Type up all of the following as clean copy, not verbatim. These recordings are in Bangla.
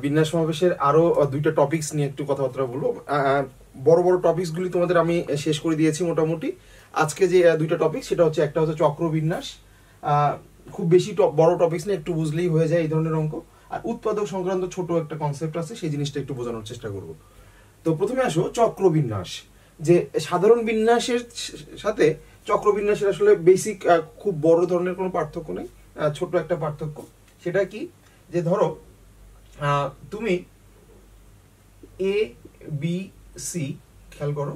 বিন্যাস সমাবেশের আরো দুইটা টপিকস নিয়ে একটু কথাবার্তা বলবো। বড় বড় টপিকসগুলি তোমাদের আমি শেষ করে দিয়েছি মোটামুটি। আজকে যে দুইটা টপিক, সেটা হচ্ছে একটা হচ্ছে চক্রবিন্যাস। খুব বেশি বড় টপিকস নিয়ে একটু বুঝলেই হয়ে যায় এই ধরনের অঙ্ক। আর উৎপাদক সংক্রান্ত ছোট একটা কনসেপ্ট আছে, সেই জিনিসটা একটু বোঝানোর চেষ্টা করব। তো প্রথমে আসো চক্রবিন্যাস। যে সাধারণ বিন্যাসের সাথে চক্রবিন্যাসের আসলে বেসিক খুব বড় ধরনের কোনো পার্থক্য নেই, ছোট একটা পার্থক্য। সেটা কি, যে ধরো তুমি এ বি সি, খেয়াল করো,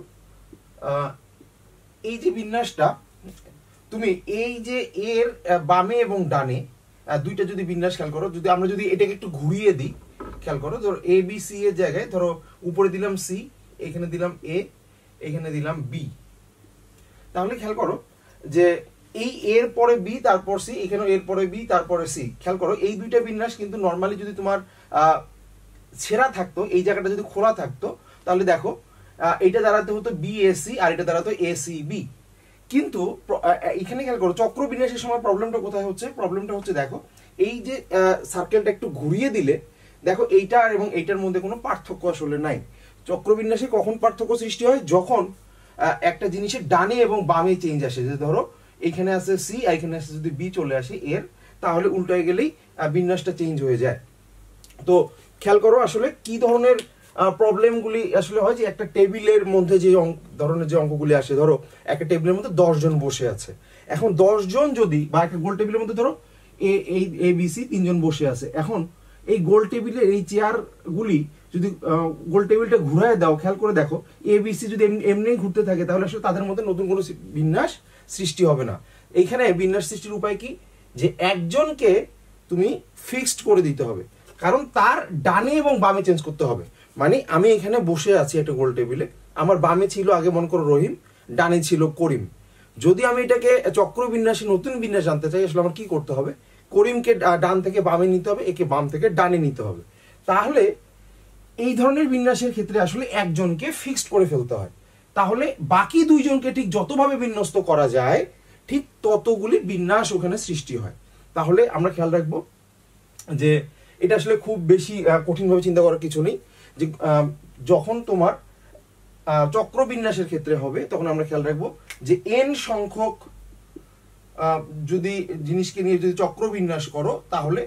এই যে বিন্যাসটা, তুমি এই যে এর বামে এবং ডানে দুইটা যদি বিন্যাস খেয়াল করো, যদি আমরা যদি এটাকে একটু ঘুরিয়ে দিই, খেয়াল করো, ধরো এ বি সি এর জায়গায় ধরো উপরে দিলাম সি, এখানে দিলাম এ, এখানে দিলাম বি। তাহলে খেয়াল করো যে এই এর পরে বি তারপর সি, এখানে এর পরে বি তারপরে সি। খেয়াল করো এই দুইটা বিন্যাস কিন্তু নর্মালি যদি তোমার ছেঁড়া থাকতো, এই জায়গাটা যদি খোলা থাকতো, তাহলে দেখো এইটা দাঁড়াতে হতো বি এ সি আর এটা দাঁড়াতো এ সি বি। কিন্তু এখানে খেয়াল করো চক্র বিন্যাসের সময় প্রবলেমটা কোথায় হচ্ছে, প্রবলেমটা হচ্ছে দেখো এই যে সার্কেলটা একটু ঘুরিয়ে দিলে দেখো এইটা এবং এইটার মধ্যে কোনো পার্থক্য আসলে নাই। চক্র বিন্যাসে কখন পার্থক্য সৃষ্টি হয়, যখন একটা জিনিসের ডানে এবং বামে চেঞ্জ আসে। যে ধরো এইখানে আছে সি আর এখানে আছে যদি বি চলে আসে এর, তাহলে উল্টায় গেলেই বিন্যাসটা চেঞ্জ হয়ে যায়। তো খেয়াল করো আসলে কি ধরনের প্রবলেমগুলি আসলে হয়, যে একটা টেবিলের মধ্যে যে ধরনের যে অঙ্কগুলি আসে, ধরো একটা টেবিলের মধ্যে 10 জন বসে আছে। এখন 10 জন যদি, বা একটা গোল টেবিলের মধ্যে ধরো এ বি সি 3 জন বসে আছে, এখন এই গোল টেবিলের এই চেয়ারগুলি যদি গোল টেবিলটা ঘুরায় দাও, খেয়াল করে দেখো এ বি সি যদি এমনি ঘুরতে থাকে, তাহলে আসলে তাদের মধ্যে নতুন কোনো বিন্যাস সৃষ্টি হবে না। এইখানে বিন্যাস সৃষ্টির উপায় কি, যে একজনকে তুমি ফিক্সড করে দিতে হবে, কারণ তার ডানে এবং বামে চেঞ্জ করতে হবে। মানে আমি এখানে বসে আছি একটা গোল টেবিলে, আমার বামে ছিল আগে মনে করো রহিম, ডানে ছিল করিম। যদি আমি এটাকে চক্র বিন্যাসে নতুন বিন্যাস জানতে চাই, আসলে আমার কি করতে হবে, করিমকে ডান থেকে বামে নিতে হবে, একে বাম থেকে ডানে নিতে হবে। তাহলে এই ধরনের বিন্যাসের ক্ষেত্রে আসলে একজনকে ফিক্সড করে ফেলতে হয়, তাহলে বাকি দুইজনকে ঠিক যতভাবে বিন্যস্ত করা যায় ঠিক ততগুলি বিন্যাস ওখানে সৃষ্টি হয়। তাহলে আমরা খেয়াল রাখবো যে এটা আসলে খুব বেশি কঠিনভাবে চিন্তা করার কিছু নেই। যে যখন তোমার চক্র বিন্যাসের ক্ষেত্রে হবে, তখন আমরা খেয়াল রাখবো যে এন সংখ্যক যদি জিনিসকে নিয়ে যদি চক্র বিন্যাস করো, তাহলে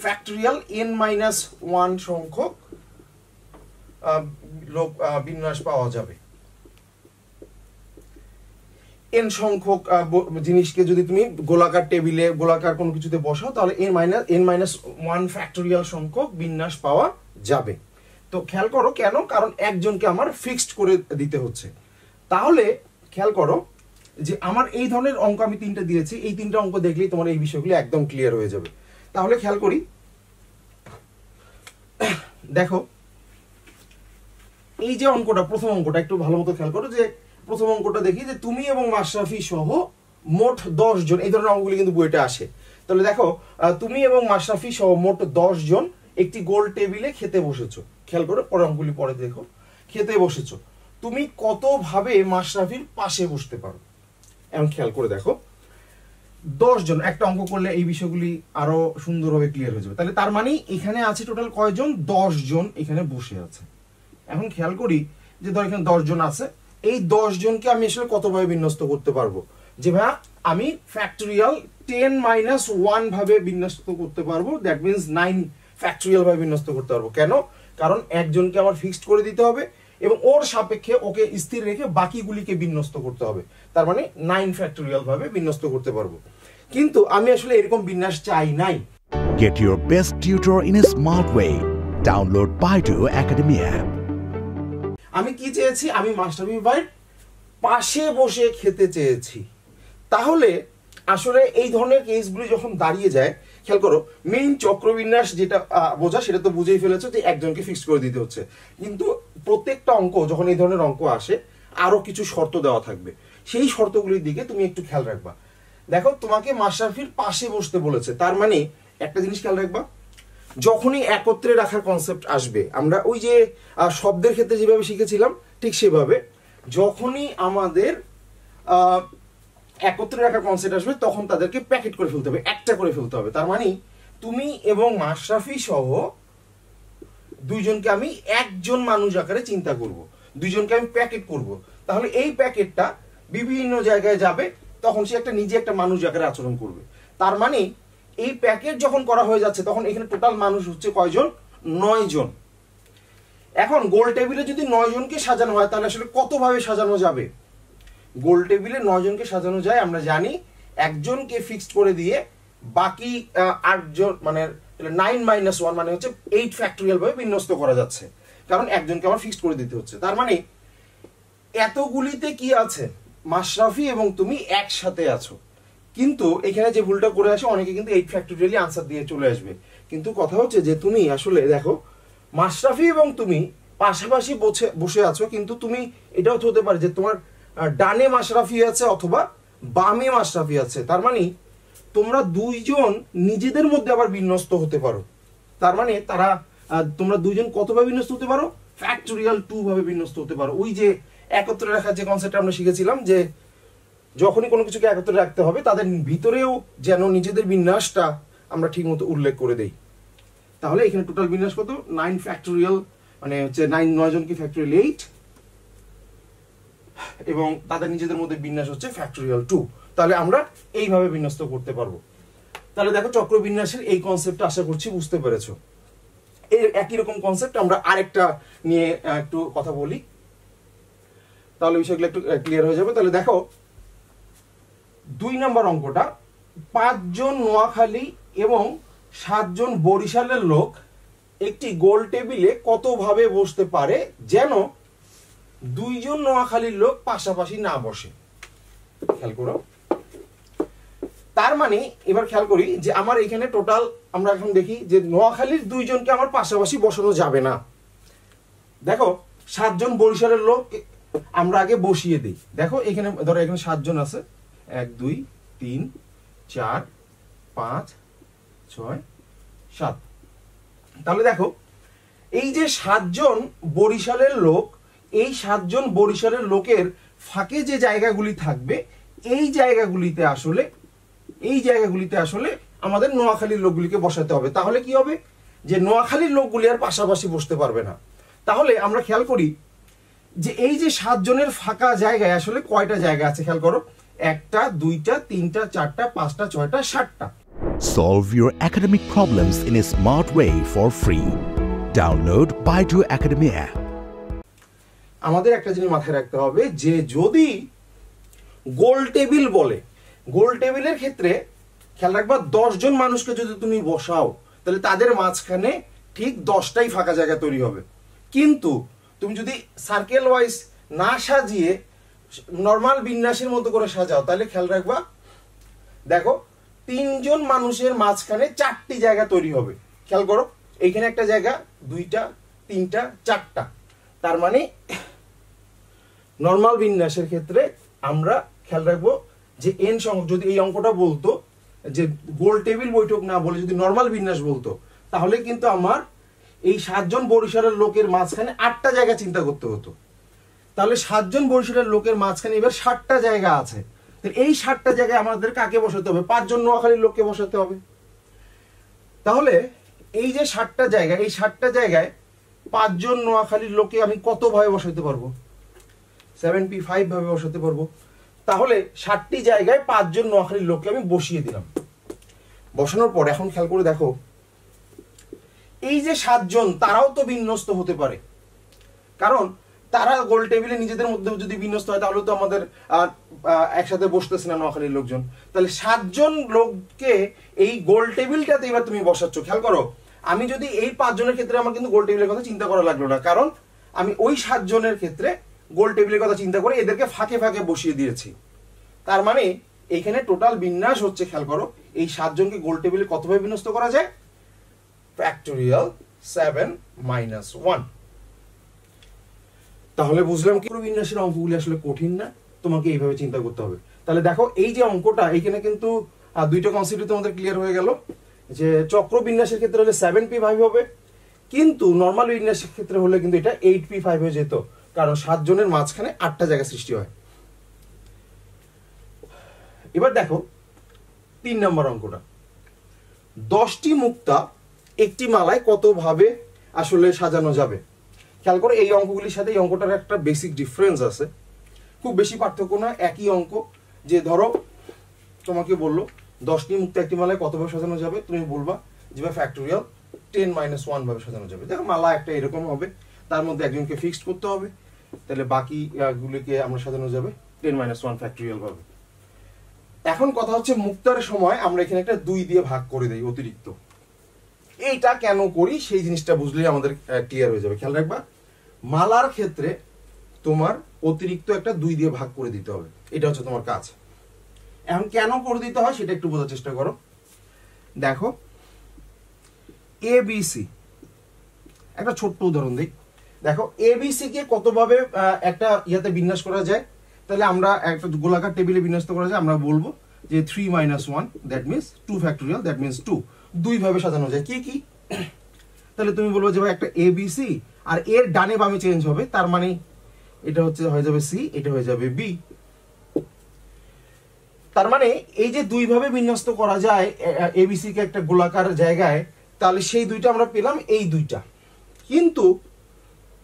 ফ্যাক্টরিয়াল n-1 সংখ্যক বিন্যাস পাওয়া যাবে। এন সংখ্যক জিনিসকে যদি তুমি গোলাকার টেবিলে গোলাকার কোনো কিছুতে বসাও, তাহলে n-1 ফ্যাক্টরিয়াল সংখ্যক বিন্যাস পাওয়া যাবে। তো খেয়াল করো কেন, কারণ একজনকে আমার ফিক্সড করে দিতে হচ্ছে। তাহলে খেয়াল করো যে আমার এই ধরনের অঙ্ক আমি 3টা দিয়েছি, এই 3টা অঙ্ক দেখলেই তোমার এই বিষয়গুলো একদম ক্লিয়ার হয়ে যাবে। তাহলে খেয়াল করি, দেখো এই যে অঙ্কটা, প্রথম অঙ্কটা একটু ভালো মতো খেয়াল করো, যে প্রথম অঙ্কটা দেখি যে তুমি এবং মাশরাফি সহ মোট 10 জন, এই ধরনের অঙ্কগুলি কিন্তু বইটা আসে। তাহলে দেখো তুমি এবং মাশরাফি সহ মোট 10 জন একটি গোল টেবিলে খেতে বসেছো। খেয়াল করো পরে অঙ্কগুলি পরে দেখো, খেতে বসেছো, তুমি কতভাবে মাশরাফির পাশে বসতে পারো। এখন খেয়াল করে দেখো 10 জন, একটা অঙ্ক করলে এই বিষয়গুলি আরো সুন্দরভাবে ক্লিয়ার হয়ে যাবে। তাহলে তার মানে এখানে আছে টোটাল কয়জন, 10 জন এখানে বসে আছে। এখন খেয়াল করি যে ধর এখানে 10 জন আছে, এই 10 জনকে আমি আসলে কতভাবে বিন্যস্ত করতে পারবো, যে ভাই আমি ফ্যাক্টরিয়াল 10-1 ভাবে বিন্যস্ত করতে পারবো, দ্যাট মিনস 9 ফ্যাক্টরিয়াল ভাবে বিন্যস্ত করতে পারবো। কেন, কারণ একজনকে আমার ফিক্সড করে দিতে হবে এবং ওর সাপেক্ষে ওকে স্থির রেখে বাকিগুলিকে বিন্যস্ত করতে হবে, তার মানে 9 ফ্যাক্টরিয়াল ভাবে বিন্যস্ত করতে পারবো। কিন্তু আমি আসলে এরকম বিন্যাস চাই নাই। Get your best tutor in a smart way. Download Baidu Academy app. আমি কি চেয়েছি, আমি মাশরাফি ভাইয়ের পাশে বসে খেতে চেয়েছি। তাহলে আসলে এই ধরনের কেসগুলি যখন দাঁড়িয়ে যায়, খেয়াল করো মেইন চক্রবিন্যাস যেটা বোঝা সেটা তো বুঝেই ফেলেছো, যে একজনকে ফিক্সড করে দিতে হচ্ছে। কিন্তু প্রত্যেকটা অঙ্ক যখন এই ধরনের অঙ্ক আসে, আরো কিছু শর্ত দেওয়া থাকবে, সেই শর্তগুলির দিকে তুমি একটু খেয়াল রাখবা। দেখো তোমাকে মাশরাফির পাশে বসতে বলেছে, তার মানে একটা জিনিস খেয়াল রাখবা, যখনই একত্রে রাখার কনসেপ্ট আসবে, আমরা ওই যে শব্দের ক্ষেত্রে যেভাবে শিখেছিলাম ঠিক সেভাবে, যখনই আমাদের একত্রে রাখার কনসেপ্ট আসবে, তখন তাদেরকে প্যাকেট করে ফেলতে হবে, একটা করে ফেলতে হবে। তার মানে তুমি এবং মাশরাফি সহ দুইজনকে আমি একজন মানুষ আকারে চিন্তা করব, দুইজনকে আমি প্যাকেট করব, তাহলে এই প্যাকেটটা বিভিন্ন জায়গায় যাবে, তখন সে একটা নিজে একটা মানুষ আকারে আচরণ করবে। তার মানে এই প্যাকেট যখন করা হয়ে যাচ্ছে তখন এখানে টোটাল মানুষ হচ্ছে কয়জন? 9 জন। এখন গোল টেবিলে যদি 9 জনকে সাজানো হয় তাহলে আসলে কতভাবে সাজানো যাবে? গোল টেবিলে 9 জনকে সাজানো যায় আমরা জানি, একজনকে ফিক্সড করে দিয়ে বাকি 8 জন মানে 9 - 1 মানে হচ্ছে 8 ফ্যাক্টোরিয়াল ভাবে বিন্যস্ত করা যাচ্ছে, কারণ একজনকে আমার ফিক্সড করে দিতে হচ্ছে। তার মানে এতগুলিতে কি আছে? মাশরাফি এবং তুমি একসাথে আছো। কিন্তু এখানে যে ভুলটা করে আসে অনেকে কিন্তু 8 ফ্যাক্টোরিয়ালি আনসার দিয়ে চলে আসবে, কিন্তু কথা হচ্ছে যে তুমি আসলে দেখো মাশরাফি এবং তুমি পাশাপাশি বসে আছো, কিন্তু তুমি এটাও হতে পারে যে তোমার ডানে মাশরাফি আছে অথবা বামে মাশরাফি আছে। তার মানে তোমরা দুইজন নিজেদের মধ্যে আবার বিন্যস্ত হতে পারো। তার মানে তোমরা দুইজন কতভাবে বিন্যস্ত হতে পারো? ফ্যাক্টোরিয়াল 2 ভাবে বিন্যস্ত হতে পারো। ওই যে একত্রে রাখার যে কনসেপ্ট আমরা শিখেছিলাম, যে যখনই কোনো কিছুকে একত্রে রাখতে হবে তাদের ভিতরেও যেন নিজেদের বিন্যাসটা আমরা ঠিকমতো উল্লেখ করে দেই। তাহলে এখানে টোটাল বিন্যাস কত? 9 ফ্যাক্টোরিয়াল মানে হচ্ছে 9 জনকে ফ্যাক্টোরিয়াল 8 এবং তাদের নিজেদের মধ্যে বিন্যাস হচ্ছে ফ্যাক্টোরিয়াল 2। তাহলে আমরা এইভাবে বিন্যস্ত করতে পারবো। তাহলে দেখো চক্র বিন্যাসের এই কনসেপ্টটা আশা করছি বুঝতে পেরেছো। এর একই রকম কনসেপ্ট আমরা আরেকটা নিয়ে একটু কথা বলি, তাহলে বিষয়গুলো একটু ক্লিয়ার হয়ে যাবে। তাহলে দেখো 2 নম্বর অঙ্কটা, 5 জন নোয়াখালী এবং 7 জন বরিশালের লোক একটি গোল টেবিলে কতভাবে বসতে পারে যেন 2 জন নোয়াখালীর লোক পাশাপাশি না বসে? খেয়াল করো। তার মানে এবার খেয়াল করি যে আমার এখানে টোটাল আমরা এখন দেখি যে নোয়াখালীর 2 জনকে আমার পাশাপাশি বসানো যাবে না। দেখো 7 জন বরিশালের লোক আমরা আগে বসিয়ে দিই। দেখো এখানে ধরো এখানে 7 জন আছে, 1 2 3 4 5 6 7। তাহলে দেখো এই যে 7 জন বরিশালের লোক, এই 7 জন বরিশালের লোকের ফাঁকে যে জায়গাগুলি থাকবে এই জায়গাগুলিতে আসলে আমাদের নোয়াখালীর লোকগুলিকে বসাতে হবে। তাহলে কি হবে? যে নোয়াখালীর লোকগুলি আর পাশাপাশি বসতে পারবে না। তাহলে আমরা খেয়াল করি যে এই যে 7 জনের ফাঁকা জায়গায় আসলে কয়টা জায়গা আছে? খেয়াল করো, 1টা 2টা 3টা 4টা 5টা 6টা 7টা। Solve your academic problems in a smart way for free. Download Baidu Academy app. আমাদের একটা জিনিস মাথায় রাখতে হবে যে যদি গোল টেবিল বলে, গোল টেবিলের ক্ষেত্রে খেয়াল রাখবা 10 জন মানুষকে যদি তুমি বসাও তাহলে তাদের মাঝখানে ঠিক 10টাই ফাঁকা জায়গা তৈরি হবে। কিন্তু তুমি যদি সার্কেল ওয়াইজ না সাজিয়ে নরমাল বিন্যাসের মতো করে সাজাও তাহলে খেয়াল রাখবা দেখো 3 জন মানুষের মাঝখানে 4টি জায়গা তৈরি হবে। খেয়াল করো, এইখানে একটা জায়গা, 2টা 3টা 4টা। তার মানে নরমাল বিন্যাসের ক্ষেত্রে আমরা খেয়াল রাখবো যে এন সংখ্যক, যদি এই অঙ্কটা বলতো যে গোল টেবিল বৈঠক না বলে যদি নরমাল বিন্যাস বলতো তাহলে কিন্তু আমার এই 7 জন বরিশালের লোকের মাঝখানে 8টা জায়গা চিন্তা করতে হতো। তাহলে 7 জন বরিশালের লোকের মাঝখানে এবার 7টা জায়গা আছে। এই 7টা জায়গায় আমাদের কাকে বসাতে হবে? 5 জন নোয়াখালীর লোককে বসাতে হবে। তাহলে এই যে 7টা জায়গা, এই 7টা জায়গায় 5 জন নোয়াখালীর লোককে আমি কত ভাবে বসাতে পারবো? 7p5 ভাবে বসাতে পারবো। তাহলে 7টি জায়গায় 5 জন নোয়াখালীর লোককে আমি বসিয়ে দিলাম। বসানোর পর এখন খেয়াল করে দেখো এই যে 7 জন তারাও তো বিন্যস্ত হতে পারে, কারণ তারা গোল টেবিলে নিজেদের মধ্যে যদি বিন্যস্ত হয় তাহলে তো আমাদের একসাথে বসতেছে না নোয়াখালীর লোকজন। তাহলে 7 জন লোককে এই গোল টেবিলটাতে এবার তুমি বসাচ্ছ। খেয়াল করো, আমি যদি এই 5 জনের ক্ষেত্রে আমার কিন্তু গোল টেবিলের কথা চিন্তা করা লাগলো না, কারণ আমি ওই 7 জনের ক্ষেত্রে গোল টেবিলের কথা চিন্তা করে এদেরকে ফাঁকে ফাঁকে বসিয়ে দিয়েছি। তার মানে এইখানে টোটাল বিন্যাস হচ্ছে, খেয়াল করো, এই 7 জনকে গোল টেবিলে কতভাবে বিন্যস্ত করা যায়? ফ্যাক্টোরিয়াল 7 - 1। তাহলে বুঝলাম কি বিন্যাসের অঙ্কগুলি আসলে কঠিন না, তোমাকে এইভাবে চিন্তা করতে হবে। তাহলে দেখো এই যে অঙ্কটা এইখানে কিন্তু 2টা কনসেপ্ট তোমাদের ক্লিয়ার হয়ে গেল যে চক্র বিন্যাসের ক্ষেত্রে হলে 7p5 হবে, কিন্তু নরমাল বিন্যাসের ক্ষেত্রে হলে কিন্তু এটা 8p5 হয়ে যেত, কারণ 7 জনের মাঝখানে 8টা জায়গা সৃষ্টি হয়। এবার দেখো 3 নম্বর অঙ্কটা, 10টি মুক্তা একটি মালায় কতভাবে আসলে সাজানো যাবে। খেয়াল করে এই অঙ্কগুলির সাথে এই অঙ্কটার একটা বেসিক ডিফারেন্স আছে, খুব বেশি পার্থক্য না, একই অঙ্ক। যে ধরো তোমাকে বললো 10টি মুক্ত একটি মালায় কতভাবে সাজানো যাবে, তুমি বলবা যে ফ্যাক্টোরিয়াল 10-1 ভাবে সাজানো যাবে। দেখো মালা একটা এরকম হবে, তার মধ্যে একজনকে ফিক্সড করতে হবে, তাহলে বাকি গুলিকে আমরা সাজানো যাবে 10-1 ফ্যাক্টোরিয়াল ভাবে। এখন কথা হচ্ছে মুক্তার সময় আমরা এখানে একটা 2 দিয়ে ভাগ করে দেই অতিরিক্ত। এইটা কেন করি সেই জিনিসটা বুঝলেই আমাদের ক্লিয়ার হয়ে যাবে। খেয়াল রাখবা, মালার ক্ষেত্রে তোমার অতিরিক্ত একটা 2 দিয়ে ভাগ করে দিতে হবে, এটা হচ্ছে তোমার কাজ। এখন কেন করে দিতে হয় সেটা একটু বোঝার চেষ্টা করো। দেখো ABC, একটা ছোট্ট উদাহরণ দিই। দেখো ABC কে কতভাবে একটা ইয়াতে বিন্যাস করা যায়, তাহলে আমরা একটা গোলাকার টেবিলে বিন্যাস করা যায়, আমরা বলবো যে 3-1 that means 2 factorial that means 2, 2 ভাবে সাজানো যায়। কি কি? তাহলে তুমি বলবো যে ভাই একটা ABC আর এর ডানে বামে চেঞ্জ হবে, তার মানে এটা হচ্ছে হয়ে যাবে C, এটা হয়ে যাবে B। তার মানে এই যে 2 ভাবে বিন্যস্ত করা যায় ABC কে একটা গোলাকার জায়গায়, তাহলে সেই 2টা আমরা পেলাম, এই 2টা। কিন্তু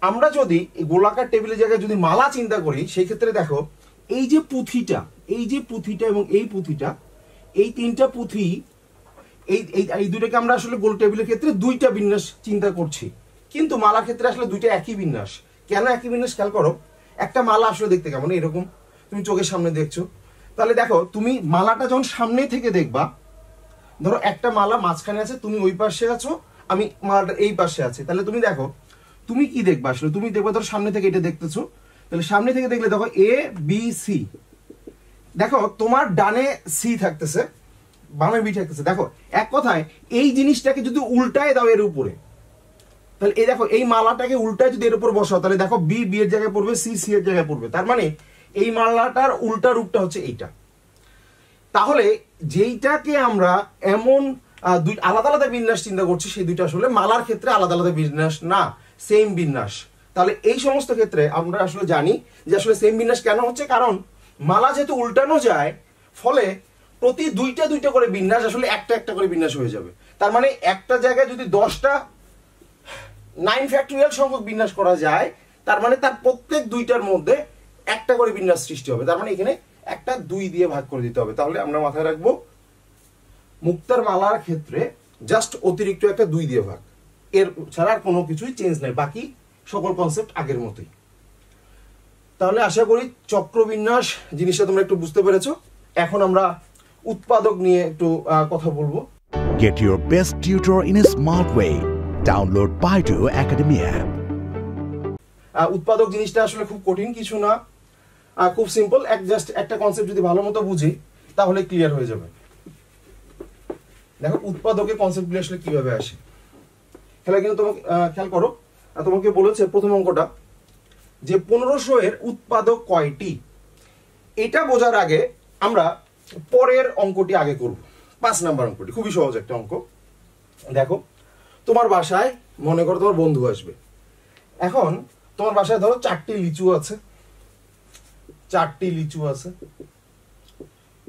আমরা যদি গোলাকার টেবিলের জায়গায় যদি মালা চিন্তা করি, সেই ক্ষেত্রে দেখো এই যে পুঁথিটা, এই যে পুঁথিটা এবং এই পুঁথিটা, এই 3টা পুঁথি, এই 2টাকে আমরা আসলে গোল টেবিলের ক্ষেত্রে 2টা বিন্যাস চিন্তা করছি, কিন্তু মালার ক্ষেত্রে আসলে 2টা একই বিন্যাস। কেন একই বিন্যাস? খেয়াল করো, একটা মালা আসলে দেখতে কেমন, এরকম তুমি চোখের সামনে দেখছো। তাহলে দেখো তুমি মালাটা যখন সামনে থেকে দেখবা, ধরো একটা মালা মাঝখানে আছে, তুমি ওই পাশে আছো, আমি মালাটা এই পাশে আছে, তাহলে তুমি দেখো তুমি কি দেখবা আসলে, তুমি দেখবা ধরো সামনে থেকে এটা দেখতেছো, তাহলে সামনে থেকে দেখলে দেখো ABC, দেখো তোমার ডানে C থাকতেছে, বামে B থাকতেছে। দেখো এক কথায় এই জিনিসটাকে যদি উল্টায় দাও এর উপরে, তাহলে এই দেখো এই মালাটাকে উল্টায় যদি এর উপর বসাও, তাহলে দেখো B এর জায়গায় পড়বে, C এর জায়গায় পড়বে। তার মানে এই মালাটার উল্টা রূপটা হচ্ছে এইটা। তাহলে যেইটাকে আমরা এমন দুই আলাদা আলাদা বিন্যাস চিন্তা করছি, সেই 2টা আসলে মালার ক্ষেত্রে আলাদা আলাদা বিন্যাস না, সেম বিন্যাস। তাহলে এই সমস্ত ক্ষেত্রে আমরা আসলে জানি যে আসলে সেম বিন্যাস কেন হচ্ছে, কারণ মালা যেহেতু উল্টানো যায়, ফলে প্রতি 2টা করে বিন্যাস আসলে একটা একটা করে বিন্যাস হয়ে যাবে। তার মানে একটা জায়গায় যদি 10টা 9 ফ্যাক্টোরিয়াল সংখ্যক বিন্যাস করা যায়, তার মানে তার প্রত্যেক 2টার মধ্যে একটা করে বিন্যাস সৃষ্টি হবে। তার মানে এখানে একটা 2 দিয়ে ভাগ করে দিতে হবে। তাহলে আমরা মাথায় রাখবো মুক্তার মালার ক্ষেত্রে জাস্ট অতিরিক্ত একটা 2 দিয়ে ভাগ, এর ছাড়া আর কোনো কিছুই চেঞ্জ নাই, বাকি সকল কনসেপ্ট আগের মতোই। তাহলে আশা করি চক্রবিন্যাস জিনিসটা তোমরা একটু বুঝতে পেরেছো। এখন আমরা উৎপাদক নিয়ে একটু কথা বলবো। Get your best tutor in a smart way. Download Baidu Academy app. উৎপাদক জিনিসটা আসলে খুব কঠিন কিছু না, খুব সিম্পল। জাস্ট একটা কনসেপ্ট যদি ভালো মতো বুঝি তাহলে ক্লিয়ার হয়ে যাবে। দেখো উৎপাদকের কনসেপ্টগুলো আসলে কিভাবে আসে, খেলা কিন্তু তোমাকে খেয়াল করো, তোমাকে বলেছে প্রথম অঙ্কটা যে 1500 এর উৎপাদক কয়টি। এটা বোঝার আগে আমরা পরের অঙ্কটি আগে করব, 5 নাম্বার অঙ্কটি। খুবই সহজ একটা অঙ্ক। দেখো তোমার বাসায় মনে করো তোমার বন্ধু আসবে। এখন তোমার বাসায় ধরো 4টি লিচু আছে, 4টি লিচু আছে,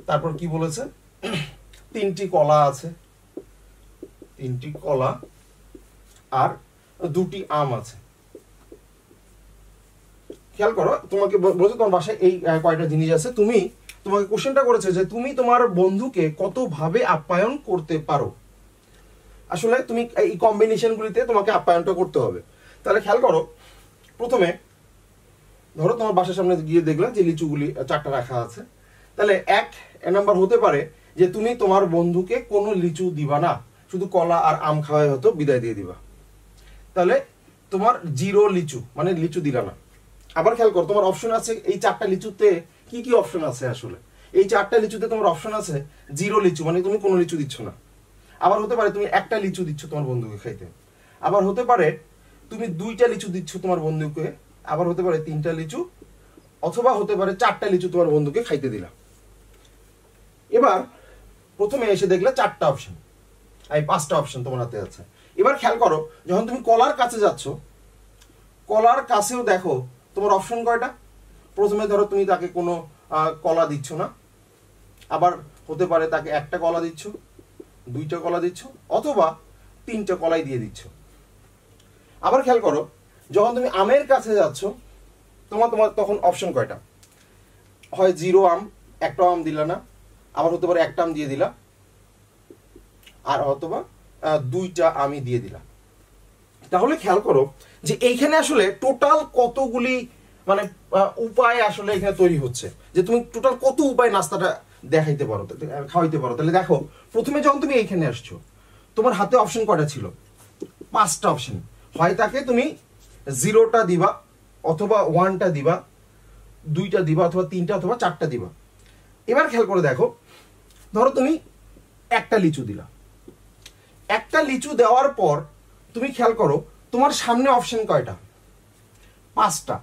তারপর কি বলেছে 3টি কলা আছে, 3টি কলা আর 2টি আম আছে। খেয়াল করো, তোমাকে বলছে তোমার বাসায় এই কয়টা জিনিস আছে, তোমাকে কোশ্চেনটা করেছে যে তুমি তোমার বন্ধুকে কত ভাবে আপ্যায়ন করতে পারো। আসলে তুমি এই কম্বিনেশনগুলিতে তোমাকে আপ্যায়নটা করতে হবে। তাহলে খেয়াল করো, প্রথমে ধরো তোমার বাসার সামনে গিয়ে দেখলা যে লিচুগুলি 4টা রাখা আছে, তাহলে 1 নাম্বার হতে পারে যে তুমি তোমার বন্ধুকে কোনো লিচু দিবা না, শুধু কলা আর আম খাওয়াই হতো, বিদায় দিয়ে দিবা। তাহলে তোমার 0 লিচু, মানে লিচু দিলা না। আবার খেয়াল করো, তোমার অপশন আছে এই 4টা লিচুতে কি কি অপশন আছে। আসলে এই 4টা লিচুতে তোমার অপশন আছে 0 লিচু, মানে তুমি কোনো লিচু দিচ্ছ না। আবার হতে পারে তুমি একটা লিচু দিচ্ছ তোমার বন্ধুকে খাইতে, আবার হতে পারে তুমি 2টা লিচু দিচ্ছ তোমার বন্ধুকে, আবার হতে পারে 3টা লিচু, অথবা হতে পারে 4টা লিচু তোমার বন্ধুকে খাইতে দিলা। এবার প্রথমে এসে দেখলে 4টা অপশন, এই 5টা অপশন তোমার হাতে আছে। এবার খেয়াল করো, যখন তুমি কলার কাছে যাচ্ছ, কলার কাছেও দেখো তোমার অপশন কয়টা। প্রথমে ধরো তুমি তাকে কোনো কলা দিচ্ছ না, আবার হতে পারে তাকে একটা কলা দিচ্ছ, 2টা কলা দিচ্ছ, অথবা 3টা কলাই দিয়ে দিচ্ছ। আবার খেয়াল করো, যখন তুমি আমের কাছে যাচ্ছ তোমার তখন অপশন কয়টা? হয় 0 আম, একটা আম দিলা না, আবার হতে পারে একটা আম দিয়ে দিলা, আর অথবা 2টা আমি দিয়ে দিলাম। তাহলে খেয়াল করো যে এইখানে আসলে টোটাল কতগুলি মানে উপায় আসলে এখানে তৈরি হচ্ছে, যে তুমি টোটাল কত উপায় নাস্তাটা দেখাইতে পারো, খাওয়াইতে পারো। তাহলে দেখো, প্রথমে যখন তুমি এইখানে আসছো তোমার হাতে অপশন কয়টা ছিল? 5টা অপশন। হয় তাকে তুমি 0টা দিবা, অথবা 1টা দিবা, 2টা দিবা, অথবা 3টা, অথবা 4টা দিবা। এবার খেয়াল করে দেখো, ধরো তুমি একটা লিচু দিলা। একটা লিচু দেওয়ার পর তুমি খেয়াল করো তোমার সামনে অপশন কয়টা? 5টা,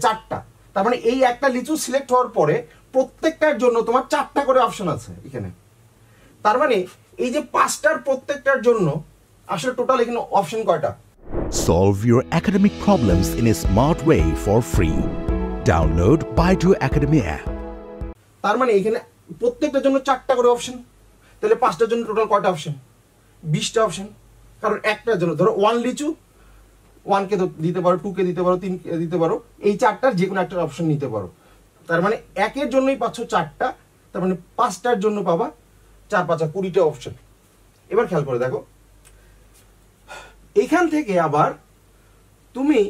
4টা। তার মানে এই একটা লিচু সিলেক্ট হওয়ার পরে প্রত্যেকটার জন্য তোমার 4টা করে অপশন আছে এখানে। তার মানে এই যে 5টার প্রত্যেকটার জন্য আসলে টোটাল এখানে অপশন কয়টা? Solve your academic problems in a smart way for free. Download Baidu Academy app. তার মানে এখানে প্রত্যেকটার জন্য 4টা করে অপশন। তাহলে 5টার জন্য টোটাল কয়টা অপশন? 20টা অপশন। কারণ একটার জন্য ধরো 1 লিচু, 1 কে দিতে পারো, 2 কে দিতে পারো, 3 কে দিতে পারো, এই 4টার যে কোনো একটা অপশন নিতে পারো। তার মানে একের জন্যই পাচ্ছ 4টা, তার মানে 5টার জন্য পাবা 4 5 20টা অপশন। এবার খেয়াল করে দেখো, এইখান থেকে আবার তুমি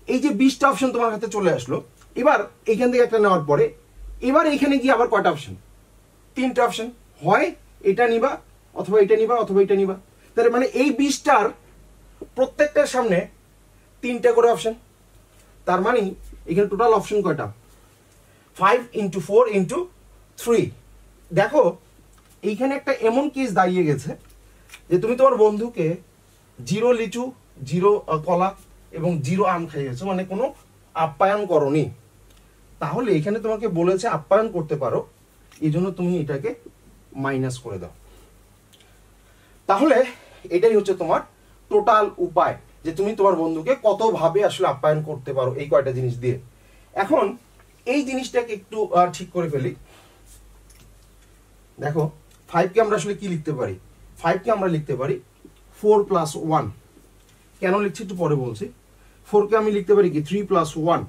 এই যে 20টা অপশন তোমার হাতে চলে আসলো, এবার এইখান থেকে একটা নেওয়ার পরে এবার এইখানে গিয়ে আবার কয়টা অপশন? 3টা অপশন। হয় এটা নিবা, অথবা এটা নিবা, অথবা এটা নিবা। তার মানে এই 20টার প্রত্যেকটার সামনে 3টা করে অপশন। তার মানে এখানে টোটাল অপশন কয়টা? 5 × 4 × 3। দেখো এইখানে একটা এমন কেস দাঁড়িয়ে গেছে যে তুমি তোমার বন্ধুকে 0 লিচু, 0 কলা এবং 0 আম খাইয়েছো, মানে কোনো আপ্যায়ন করনি। তাহলে এখানে তোমাকে বলেছে আপ্যায়ন করতে পারো, এই জন্য তুমি এটাকে মাইনাস করে দাও। তাহলে এটাই হচ্ছে তোমার টোটাল উপায়, যে তুমি তোমার বন্ধুকে কতভাবে আসলে আপ্যায়ন করতে পারো এই কয়টা জিনিস দিয়ে। এখন এই জিনিসটাকে একটু ঠিক করে ফেলি। দেখো 5 কে আমরা আসলে কি লিখতে পারি? 5 কে আমরা লিখতে পারি 4 + 1। কেন লিখছি একটু পরে বলছি। 4 কে আমি লিখতে পারি কি 3 + 1।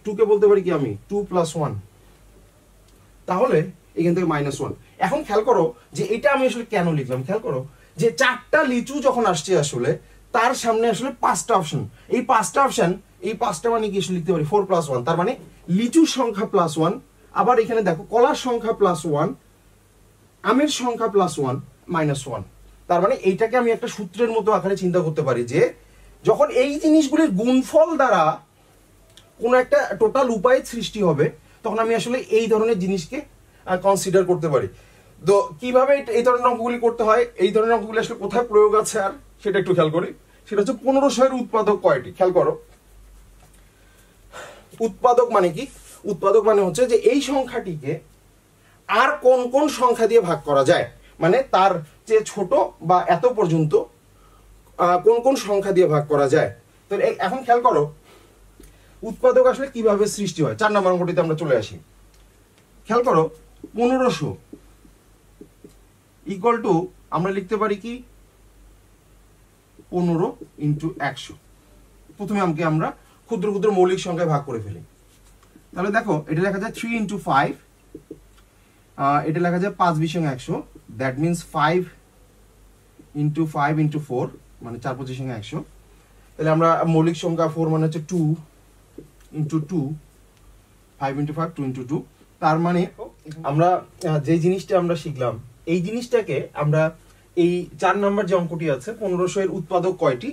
2 কে বলতে পারি কি আমি 2 + 1। তাহলে এখান থেকে -1। এখন খেয়াল করো যে এটা আমি আসলে কেন লিখলাম। খেয়াল করো যে 4টা লিচু যখন আসছে আসলে তার সামনে আসলে 5টা অপশন। এই 5টা অপশন, এই 5টা মানে কি আসলে লিখতে পারি 4 + 1। তার মানে লিচুর সংখ্যা +1, আবার এখানে দেখো কলার সংখ্যা +1, আমের সংখ্যা +1, -1। তার মানে এইটাকে আমি একটা সূত্রের মতো আকারে চিন্তা করতে পারি যে যখন এই জিনিসগুলির গুণফল দ্বারা কোনো একটা টোটাল উপায় সৃষ্টি হবে তখন আমি আসলে এই ধরনের জিনিসকে কনসিডার করতে পারি। তো কিভাবে এই ধরনের অঙ্কগুলি করতে হয়, এই ধরনের অঙ্কগুলি আসলে কোথায় প্রয়োগ আছে আর সেটা একটু খেয়াল করি। সেটা হচ্ছে 1500 এর উৎপাদক কয়টি? খেয়াল করো, উৎপাদক মানে কি? উৎপাদক মানে হচ্ছে যে এই সংখ্যাটিকে আর কোন কোন সংখ্যা দিয়ে ভাগ করা যায়, মানে তার যে ছোট বা এত পর্যন্ত কোন কোন সংখ্যা দিয়ে ভাগ করা যায়। তো এখন খেয়াল করো উৎপাদক আসলে কিভাবে সৃষ্টি হয়। 4 নম্বর অঙ্কটিতে আমরা চলে আসি। খেয়াল করো 1500 = আমরা লিখতে পারি কি 15 × 100। প্রথমে আমরা ক্ষুদ্র ক্ষুদ্র মৌলিক সংখ্যায় ভাগ করে ফেলি। তাহলে দেখো এটা লেখা যায় 3 × 5, এটা লেখা যায় 5 × 100। দ্যাট মিনস 5 × 5 × 4 মানে 4 × 5 = 100। তাহলে আমরা মৌলিক সংখ্যা 4 মানে হচ্ছে 2 × 2, 5 × 5 2 × 2। তার মানে আমরা যে জিনিসটা আমরা শিখলাম এই জিনিসটাকে আমরা এই 4 নম্বর যে অঙ্কটি আছে 1500 এর উৎপাদক কয়টি,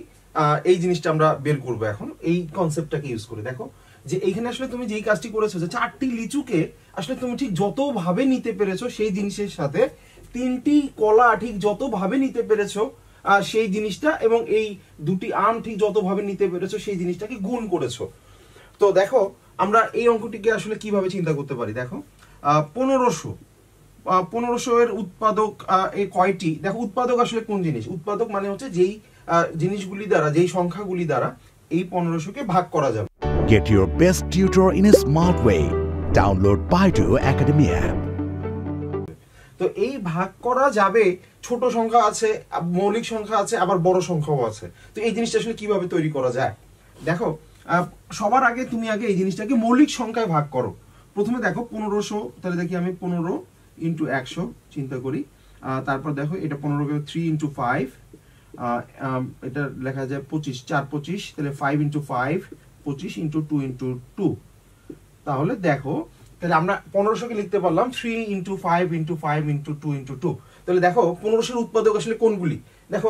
এই জিনিসটা আমরা বের করব এখন এই কনসেপ্টটাকে ইউজ করে। দেখো যে এইখানে আসলে তুমি যেই কাজটি করেছো যে 4টি লিচুকে আসলে তুমি ঠিক যতভাবে নিতে পেরেছো সেই জিনিসের সাথে 3টি কলা ঠিক যতভাবে নিতে পেরেছো সেই জিনিসটা, এবং এই 2টি আম ঠিক যতভাবে নিতে পেরেছো সেই জিনিসটাকে গুণ করেছো। তো দেখো আমরা এই অঙ্কটিকে আসলে কিভাবে চিন্তা করতে পারি। দেখো 1500 এর উৎপাদক এই কয়টি? দেখো উৎপাদক আসলে কোন জিনিস? উৎপাদক মানে হচ্ছে যেই জিনিসগুলি দ্বারা, যেই সংখ্যাগুলি দ্বারা এই 1500 কে ভাগ করা যাবে। Get your best tutor in a smart way. Download Baidu Academy app. তো এই ভাগ করা যাবে, ছোট সংখ্যা আছে, মৌলিক সংখ্যা আছে, আবার বড় সংখ্যাও আছে। তো এই জিনিসটা আসলে কিভাবে তৈরি করা যায় দেখো, সবার আগে তুমি আগে এই জিনিসটাকে মৌলিক সংখ্যায় ভাগ করো। প্রথমে দেখো 1500, তাহলে দেখি আমি 15 ইন্টু 100 চিন্তা করি। তারপর দেখো এটা 15 3 ইন্টু 5, এটা লেখা যায় 25, 4 25, তাহলে 5 ইন্টু 5 25 ইন্টু 2 ইন্টু 2। তাহলে দেখো, তাহলে আমরা 1500কে লিখতে পারলাম 3 ইন্টু 5 ইন্টু 5 ইন্টু 2 ইন্টু 2। তাহলে দেখো 1500-এর উৎপাদক আসলে কোনগুলি? দেখো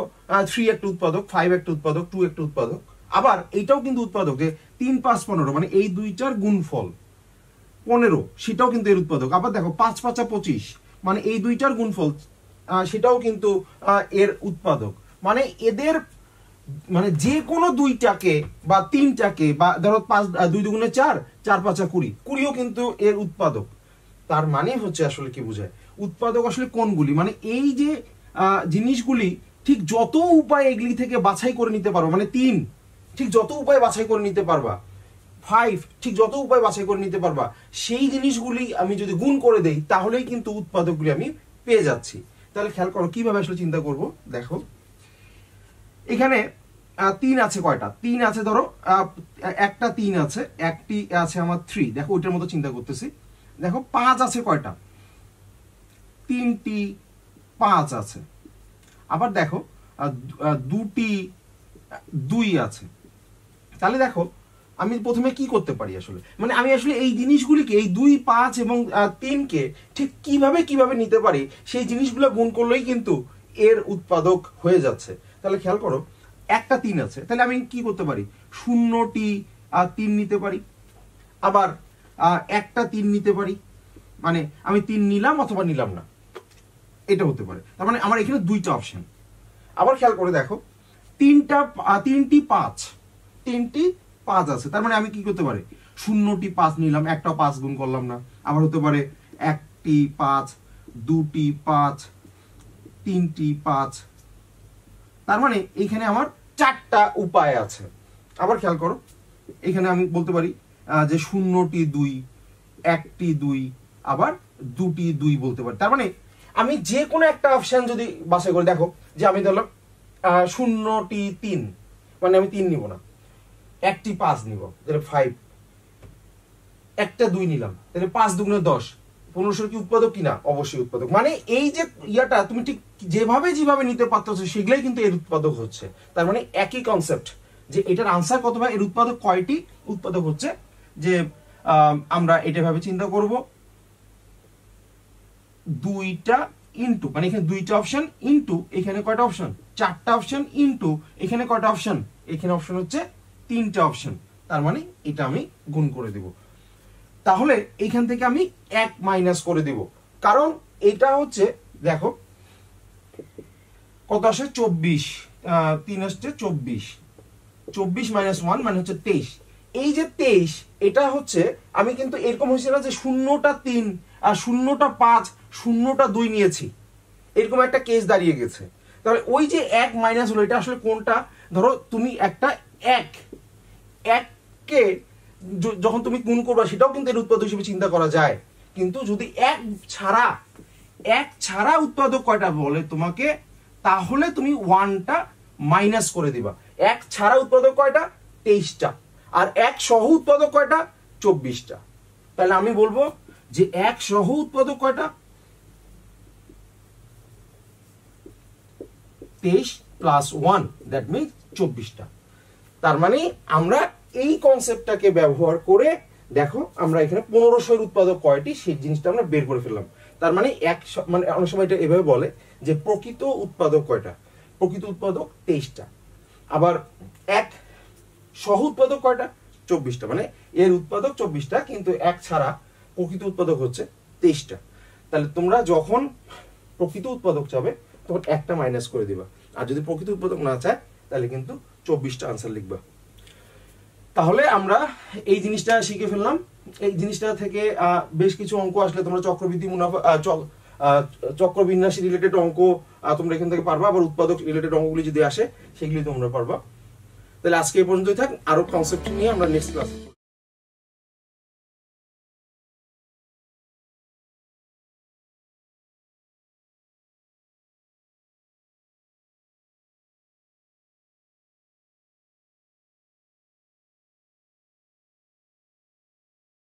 3 একটা উৎপাদক, 5 একটা উৎপাদক, 2 একটা উৎপাদক। আবার এইটাও কিন্তু উৎপাদক, যে 3 5 15, মানে এই দুইটার গুণফল 15, সেটাও কিন্তু এর উৎপাদক। আবার দেখো 5 5 25, মানে এই দুইটার গুণফল, সেটাও কিন্তু এর উৎপাদক। মানে এদের, মানে যে কোনো দুইটাকে বা তিনটাকে, বা ধরো 5 2 2 4, 4 5 20, 20ও কিন্তু এর উৎপাদক। তার মানে হচ্ছে আসলে কি বোঝায় উৎপাদক আসলে কোনগুলি, মানে এই যে জিনিসগুলি ঠিক যত উপায় এগুলি থেকে বাছাই করে নিতে পারো, মানে 3 ঠিক যত উপায় বাছাই করে নিতে পারবা, 5 ঠিক যত উপায় বাছাই করে নিতে পারবা, সেই জিনিসগুলি আমি যদি গুণ করে দেই তাহলেই কিন্তু উৎপাদকগুলি আমি পেয়ে যাচ্ছি। তাহলে খেয়াল করো কিভাবে আসলে চিন্তা করব। দেখো এখানে 3 আছে কয়টা? 3 আছে, ধরো একটা 3 আছে, একটি আছে আমার 3। দেখো ওইটার মতো চিন্তা করতেছি। দেখো 5 আছে কয়টা? 3টি 5 আছে। আবার দেখো 2টি 2 আছে। তাহলে দেখো আমি প্রথমে কি করতে পারি আসলে, মানে আমি আসলে এই জিনিসগুলিকে, এই 2 5 এবং 3কে ঠিক কিভাবে নিতে পারি, সেই জিনিসগুলো গুণ করলেই কিন্তু এর উৎপাদক হয়ে যাচ্ছে। তাহলে খেয়াল করো একটা 3 আছে, তাহলে আমি কি করতে পারি? 0টি 3 নিতে পারি, আবার একটা 3 নিতে পারি, মানে আমি 3 নিলাম অথবা নিলাম না, এটা হতে পারে। তার মানে আমার এখানে দুইটা অপশন। আবার খেয়াল করে দেখো 3টি 5 আছে, তার মানে আমি কি করতে পারি? 0টি 5 নিলাম, একটাও 5 গুণ করলাম না। আবার হতে পারে 1টি 5, 2টি 5, 3টি 5। তার মানে এইখানে আমার 4টা উপায় আছে। আবার খেয়াল করো এখানে আমি বলতে পারি যে 0টি 2, 1টি 2, আবার 2টি 2 বলতে পারি। তার মানে আমি যে কোনো একটা অপশন যদি বাছাই করে, দেখো যে আমি ধরলাম 0টি 3, মানে আমি 3 নিব না, 1টি 5 নিব, তাহলে 5, একটা 2 নিলাম, তাহলে 5 2 10। 1500 কি উৎপাদক কিনা? অবশ্যই উৎপাদক। মানে এই যে ইয়াটা তুমি ঠিক যেভাবে নিতে পারতেছো সেগুলাই কিন্তু এর উৎপাদক হচ্ছে। তার মানে একই কনসেপ্ট, যে এটার আনসার কত ভাই, এর উৎপাদক কয়টি? উৎপাদক হচ্ছে যে আমরা এটা ভাবে চিন্তা করব, 2টা ইনটু, মানে এখানে 2টা অপশন ইনটু এখানে কয়টা অপশন? 4টা অপশন ইনটু এখানে কয়টা অপশন? এখানে অপশন হচ্ছে 3টা অপশন। তার মানে এটা আমি গুণ করে দেব। তাহলে এইখান থেকে আমি 1 মাইনাস করে দেব, কারণ এটা হচ্ছে দেখো কত আসে? 24, 3 আসছে 24, 24 মাইনাস 1 মানে হচ্ছে 23। এই যে 23, এটা হচ্ছে আমি কিন্তু এরকম হয়েছে না যে 0টা 3 আর 0টা 5 0টা 2 নিয়েছি, এরকম একটা কেস দাঁড়িয়ে গেছে। তাহলে ওই যে 1 মাইনাস হলো, এটা আসলে কোনটা? ধরো তুমি একটা 1কে যখন তুমি গুণ করবা সেটাও কিন্তু এর উৎপাদক হিসেবে চিন্তা করা যায়। কিন্তু যদি 1 ছাড়া উৎপাদক কয়টা বলে তোমাকে, তাহলে তুমি 1টা মাইনাস করে দিবা। 1 ছাড়া উৎপাদক কয়টা? 23টা। আর 1 সহ উৎপাদক কয়টা? 24টা। তাহলে আমি বলবো যে 1 সহ উৎপাদক কয়টা? 23 প্লাস 1, দ্যাট মিনস 24টা। তার মানে আমরা এই কনসেপ্টটাকে ব্যবহার করে দেখো আমরা এখানে 1500 এর উৎপাদক কয়টি সেই জিনিসটা আমরা বের করে ফেললাম। তার মানে মানে অনেক সময় এটা এভাবে বলে যে প্রকৃত উৎপাদক কয়টা? প্রকৃত উৎপাদক 23টা। আবার 1 সহ উৎপাদক কয়টা? 24টা। মানে এর উৎপাদক 24টা, কিন্তু 1 ছাড়া প্রকৃত উৎপাদক হচ্ছে 23টা। তাহলে তোমরা যখন প্রকৃত উৎপাদক চাবে তখন 1টা মাইনাস করে দিবা, আর যদি প্রকৃত উৎপাদক না চায় তাহলে কিন্তু 24টা আনসার লিখবা। তাহলে আমরা এই জিনিসটা শিখে ফেললাম। এই জিনিসটা থেকে বেশ কিছু অঙ্ক আসলে তোমরা চক্রবৃদ্ধি মুনাফা, চক্রবিন্যাসী রিলেটেড অঙ্ক তোমরা এখান থেকে পারবা, আবার উৎপাদক রিলেটেড অঙ্কগুলি যদি আসে সেগুলি তোমরা পারবা। তাহলে আজকে এই পর্যন্তই থাক, আরো কনসেপ্ট নিয়ে আমরা নেক্সট ক্লাস